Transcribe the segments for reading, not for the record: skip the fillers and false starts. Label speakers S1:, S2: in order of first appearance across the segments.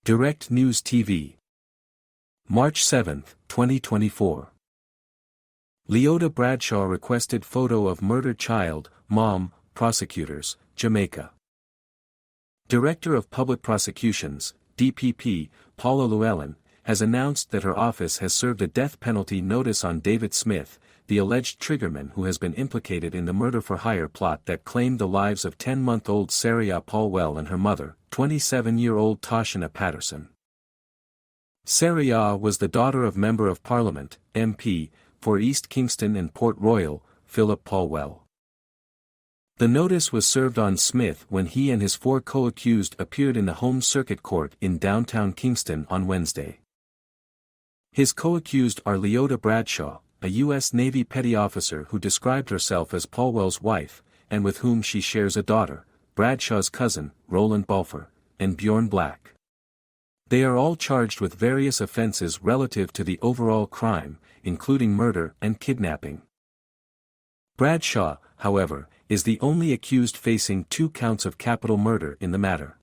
S1: Direct News TV. March 7, 2024. Leoda Bradshaw requested photo of murdered child, mom, prosecutors, Jamaica. Director of Public Prosecutions, DPP, Paula Llewellyn, has announced that her office has served a death penalty notice on David Smith, the alleged triggerman who has been implicated in the murder-for-hire plot that claimed the lives of 10-month-old Sarah Paulwell and her mother, 27-year-old Tashina Patterson. Sarah was the daughter of Member of Parliament, MP, for East Kingston and Port Royal, Philip Paulwell. The notice was served on Smith when he and his 4 co-accused appeared in the Home Circuit Court in downtown Kingston on Wednesday. His co-accused are Leoda Bradshaw, a U.S. Navy petty officer who described herself as Paulwell's wife, and with whom she shares a daughter, Bradshaw's cousin, Roland Balfour, and Bjorn Black. They are all charged with various offenses relative to the overall crime, including murder and kidnapping. Bradshaw, however, is the only accused facing 2 counts of capital murder in the matter.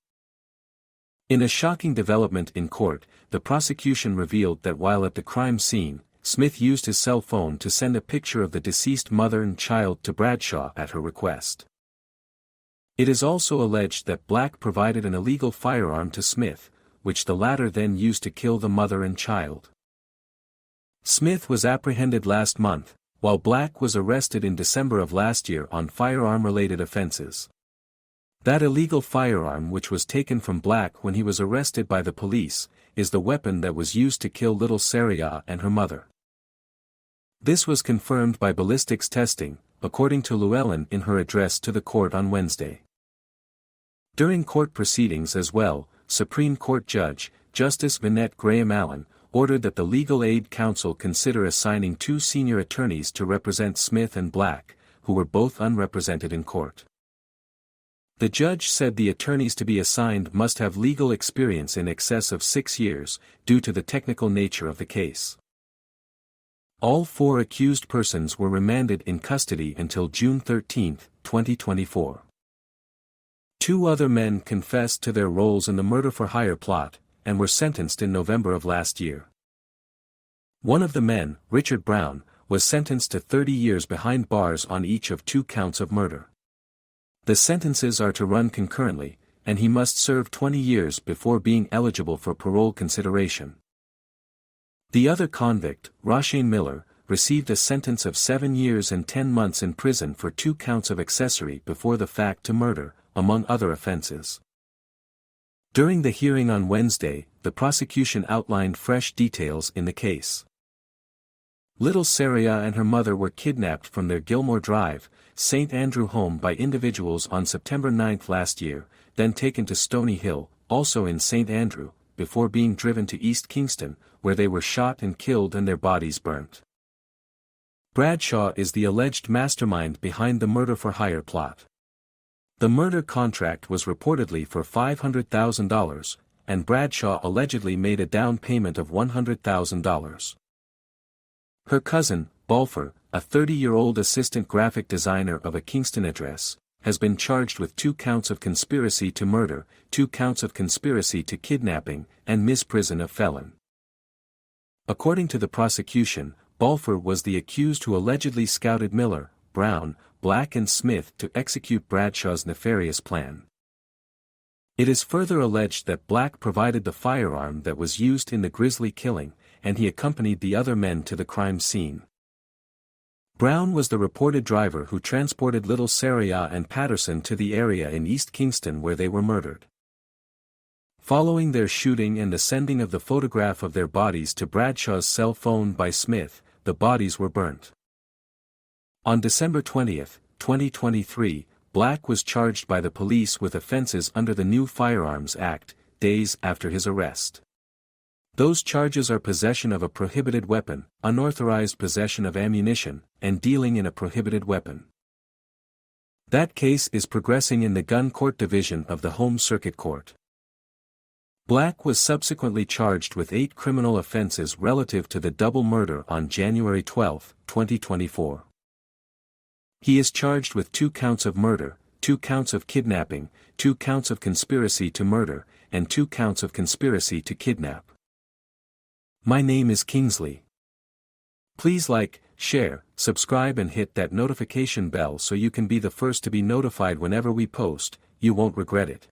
S1: In a shocking development in court, the prosecution revealed that while at the crime scene, Smith used his cell phone to send a picture of the deceased mother and child to Bradshaw at her request. It is also alleged that Black provided an illegal firearm to Smith, which the latter then used to kill the mother and child. Smith was apprehended last month, while Black was arrested in December of last year on firearm-related offenses. That illegal firearm, which was taken from Black when he was arrested by the police, is the weapon that was used to kill little Sarah and her mother. This was confirmed by ballistics testing, according to Llewellyn in her address to the court on Wednesday. During court proceedings as well, Supreme Court Judge, Justice Vinette Graham Allen, ordered that the Legal Aid Council consider assigning 2 senior attorneys to represent Smith and Black, who were both unrepresented in court. The judge said the attorneys to be assigned must have legal experience in excess of 6 years, due to the technical nature of the case. All 4 accused persons were remanded in custody until June 13, 2024. 2 other men confessed to their roles in the murder-for-hire plot, and were sentenced in November of last year. One of the men, Richard Brown, was sentenced to 30 years behind bars on each of 2 counts of murder. The sentences are to run concurrently, and he must serve 20 years before being eligible for parole consideration. The other convict, Roshane Miller, received a sentence of 7 years and 10 months in prison for 2 counts of accessory before the fact to murder, among other offenses. During the hearing on Wednesday, the prosecution outlined fresh details in the case. Little Sarah and her mother were kidnapped from their Gilmore Drive, St. Andrew home by individuals on September 9 last year, then taken to Stony Hill, also in St. Andrew, before being driven to East Kingston, where they were shot and killed and their bodies burnt. Bradshaw is the alleged mastermind behind the murder-for-hire plot. The murder contract was reportedly for $500,000, and Bradshaw allegedly made a down payment of $100,000. Her cousin, Balfour, a 30-year-old assistant graphic designer of a Kingston address, has been charged with 2 counts of conspiracy to murder, 2 counts of conspiracy to kidnapping, and misprision of felon. According to the prosecution, Balfour was the accused who allegedly scouted Miller, Brown, Black and Smith to execute Bradshaw's nefarious plan. It is further alleged that Black provided the firearm that was used in the grisly killing, and he accompanied the other men to the crime scene. Brown was the reported driver who transported little Sarah and Patterson to the area in East Kingston where they were murdered. Following their shooting and the sending of the photograph of their bodies to Bradshaw's cell phone by Smith, the bodies were burnt. On December 20, 2023, Black was charged by the police with offenses under the new Firearms Act, days after his arrest. Those charges are possession of a prohibited weapon, unauthorized possession of ammunition, and dealing in a prohibited weapon. That case is progressing in the Gun Court Division of the Home Circuit Court. Black was subsequently charged with 8 criminal offenses relative to the double murder on January 12, 2024. He is charged with 2 counts of murder, 2 counts of kidnapping, 2 counts of conspiracy to murder, and 2 counts of conspiracy to kidnap. My name is Kingsley. Please like, share, subscribe and hit that notification bell so you can be the first to be notified whenever we post. You won't regret it.